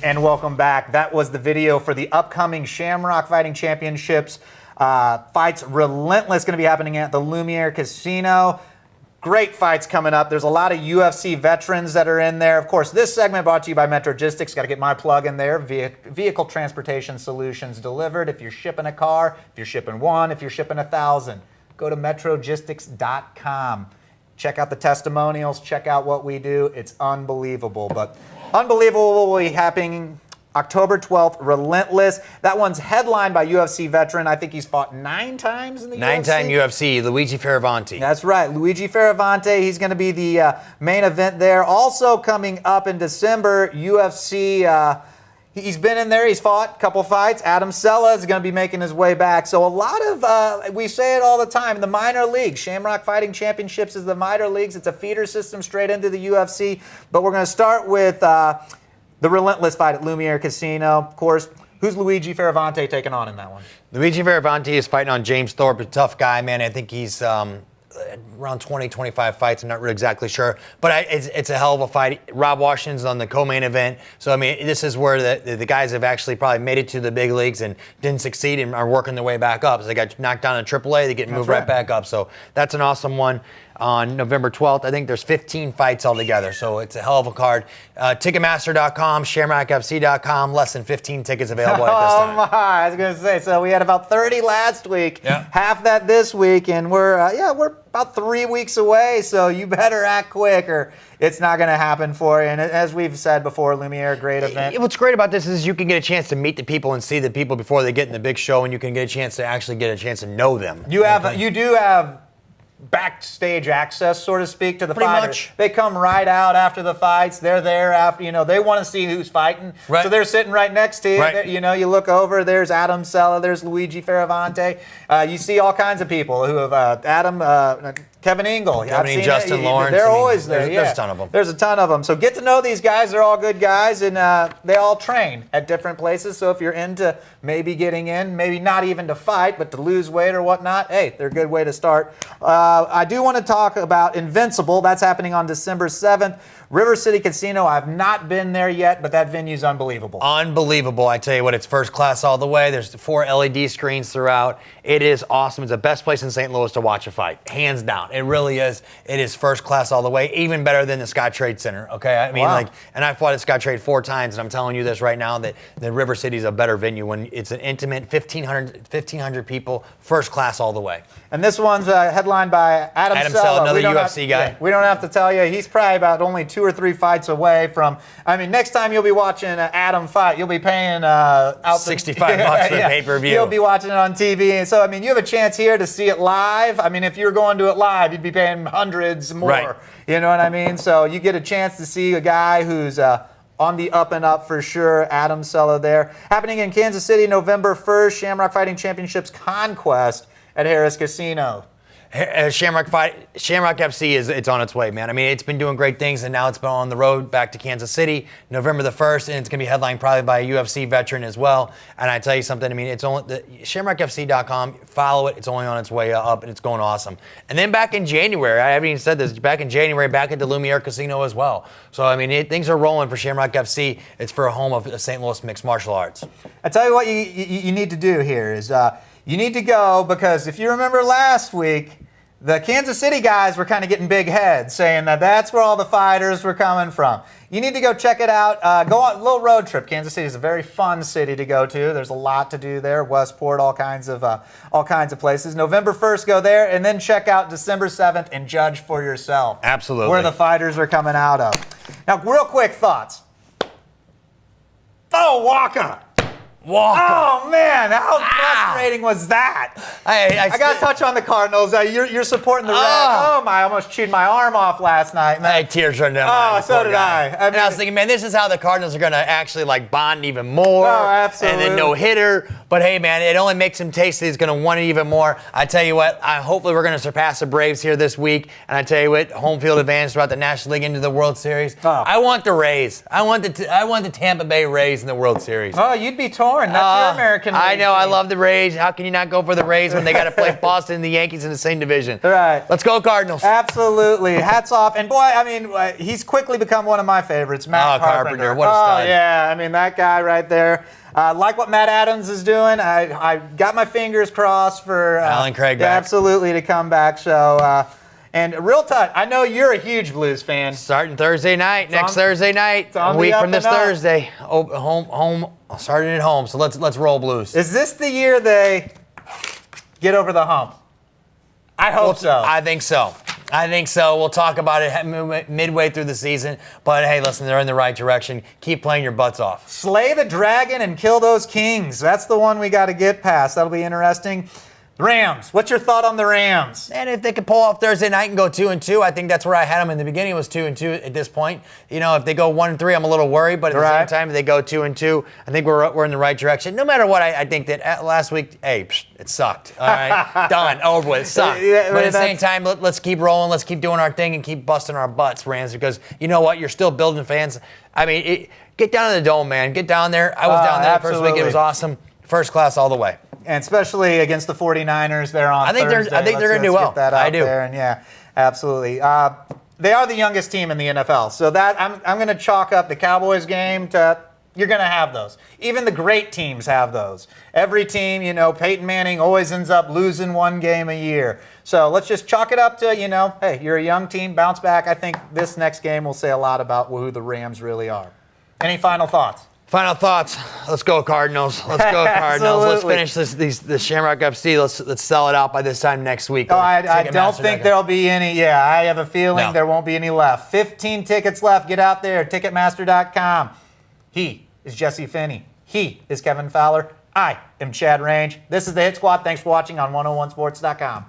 And welcome back. That was the video for the upcoming Shamrock Fighting Championships. Fights Relentless going to be happening at the Lumiere Casino. Great fights coming up. There's a lot of UFC veterans that are in there. Of course, this segment brought to you by Metrogistics. Got to get my plug in there. Vehicle transportation solutions delivered. If you're shipping a car, if you're shipping one, if you're shipping 1,000, go to Metrogistics.com. Check out the testimonials. Check out what we do. It's unbelievable. But Unbelievable will be happening October 12th, Relentless. That one's headlined by UFC veteran. I think he's fought 9 times in the UFC. 9-time UFC, Luigi Fioravanti. That's right, Luigi Fioravanti. He's going to be the main event there. Also coming up in December, UFC, he's been in there, he's fought a couple fights. Adam Sella is going to be making his way back. So a lot of, we say it all the time, the minor leagues. Shamrock Fighting Championships is the minor leagues. It's a feeder system straight into the UFC. But we're going to start with the Relentless fight at Lumiere Casino. Of course, who's Luigi Fioravanti taking on in that one? Luigi Fioravanti is fighting on James Thorpe, a tough guy, man. I think he's around 20, 25 fights. I'm not really exactly sure. But it's a hell of a fight. Rob Washington's on the co-main event. So, I mean, this is where the guys have actually probably made it to the big leagues and didn't succeed and are working their way back up. So they got knocked down in AAA. They get moved right back up. So that's an awesome one. On November 12th, I think there's 15 fights altogether, so it's a hell of a card. Ticketmaster.com, ShamrockFC.com, less than 15 tickets available at this time. Oh my, I was going to say, so we had about 30 last week, half that this week, and we're about 3 weeks away, so you better act quick or it's not going to happen for you. And as we've said before, Lumiere, great event. What's great about this is you can get a chance to meet the people and see the people before they get in the big show, and you can get a chance to actually get a chance to know them. You do have backstage access, so to speak, to the fighters. Much. They come right out after the fights. They're there after, they want to see who's fighting. Right. So they're sitting right next to you. Right. You look over, there's Adam Sella, there's Luigi Fioravanti. You see all kinds of people who have Kevin Engel. Justin Lawrence. They're always there. There's a ton of them. There's a ton of them. So get to know these guys. They're all good guys, and they all train at different places. So if you're into maybe getting in, maybe not even to fight, but to lose weight or whatnot, hey, they're a good way to start. I do want to talk about Invincible. That's happening on December 7th. River City Casino. I've not been there yet, but that venue's unbelievable. Unbelievable. I tell you what, it's first class all the way. There's 4 LED screens throughout. It is awesome. It's the best place in St. Louis to watch a fight. Hands down. It really is. It is first class all the way. Even better than the Scottrade Center. Okay? I mean, and I've fought at Scottrade 4 times, and I'm telling you this right now, that the River City's a better venue when it's an intimate 1,500 people, first class all the way. And this one's headlined by Adam Sella, another UFC guy. We don't have to tell you. He's probably about only 2 or 3 fights away from. I mean, next time you'll be watching Adam fight, you'll be paying out $65 for the pay-per-view. You'll be watching it on TV, and so I mean, you have a chance here to see it live. I mean, if you're going to it live, you'd be paying hundreds more. Right. You know what I mean? So you get a chance to see a guy who's on the up and up for sure. Adam Sella there. Happening in Kansas City, November 1st. Shamrock Fighting Championships Conquest at Harrah's Casino. Shamrock FC it's on its way, man. I mean, it's been doing great things, and now it's been on the road back to Kansas City, November the 1st, and it's going to be headlined probably by a UFC veteran as well. And I tell you something, I mean, it's only ShamrockFC.com. Follow it. It's only on its way up, and it's going awesome. And then back in January, I haven't even said this, back in January, back at the Lumiere Casino as well. So, I mean, things are rolling for Shamrock FC. It's for a home of St. Louis mixed martial arts. I tell you what you need to do here is you need to go, because if you remember last week, the Kansas City guys were kind of getting big heads, saying that that's where all the fighters were coming from. You need to go check it out. Go on a little road trip. Kansas City is a very fun city to go to. There's a lot to do there. Westport, all kinds of places. November 1st, go there, and then check out December 7th and judge for yourself. Absolutely. Where the fighters are coming out of. Now, real quick thoughts. Oh, Walker. Oh man, how frustrating was that? I got to touch on the Cardinals. You're supporting the Reds. Oh my! I almost chewed my arm off last night. I had tears running down my eyes. So did I. And I was thinking, man, this is how the Cardinals are going to actually like bond even more. Oh, absolutely. And then no hitter. But hey, man, it only makes him taste it. He's going to want it even more. I tell you what, hopefully we're going to surpass the Braves here this week. And I tell you what, home field advantage throughout the National League into the World Series. Oh. I want the Rays. I want the Tampa Bay Rays in the World Series. Oh, you'd be torn. That's your American League I know. team. I love the Rays. How can you not go for the Rays when they got to play Boston and the Yankees in the same division? Right. Let's go Cardinals. Absolutely. Hats off. And boy, I mean, he's quickly become one of my favorites, Matt Carpenter. What a stud. Oh, yeah. I mean, that guy right there. Like what Matt Adams is doing. I got my fingers crossed for Alan Craig back. Absolutely to come back. So, and real tight. I know you're a huge Blues fan. Starting Thursday night, next Thursday night, a week from this Thursday. Home, starting at home. So let's roll Blues. Is this the year they get over the hump? I hope so. I think so. We'll talk about it midway through the season. But hey, listen, they're in the right direction. Keep playing your butts off. Slay the dragon and kill those kings. That's the one we got to get past. That'll be interesting. Rams. What's your thought on the Rams? And if they could pull off Thursday night and go 2-2, I think that's where I had them in the beginning. It was 2-2 at this point. You know, if they go 1-3, I'm a little worried. But at the same time, if they go 2-2, I think we're in the right direction. No matter what, I think that last week, hey, it sucked. All right, done, over with. It sucked. Yeah, but at the same time, let's keep rolling. Let's keep doing our thing and keep busting our butts, Rams. Because you know what, you're still building fans. I mean, get down to the Dome, man. Get down there. I was down there the first week. It was awesome. First class all the way. And especially against the 49ers, they're on Thursday. I think they're going to do well. I do. There. And yeah, absolutely. They are the youngest team in the NFL. So that I'm going to chalk up the Cowboys game to you're going to have those. Even the great teams have those. Every team, you know, Peyton Manning always ends up losing one game a year. So let's just chalk it up to, you know, hey, you're a young team, bounce back. I think this next game will say a lot about who the Rams really are. Any final thoughts? Final thoughts. Let's go Cardinals. Let's go Cardinals. Let's finish this Shamrock FC. Let's sell it out by this time next week. Oh, I don't think there'll be any. Yeah, I have a feeling there won't be any left. 15 tickets left. Get out there. Ticketmaster.com. He is Jesse Finney. He is Kevin Fowler. I am Chad Range. This is the Hit Squad. Thanks for watching on 101sports.com.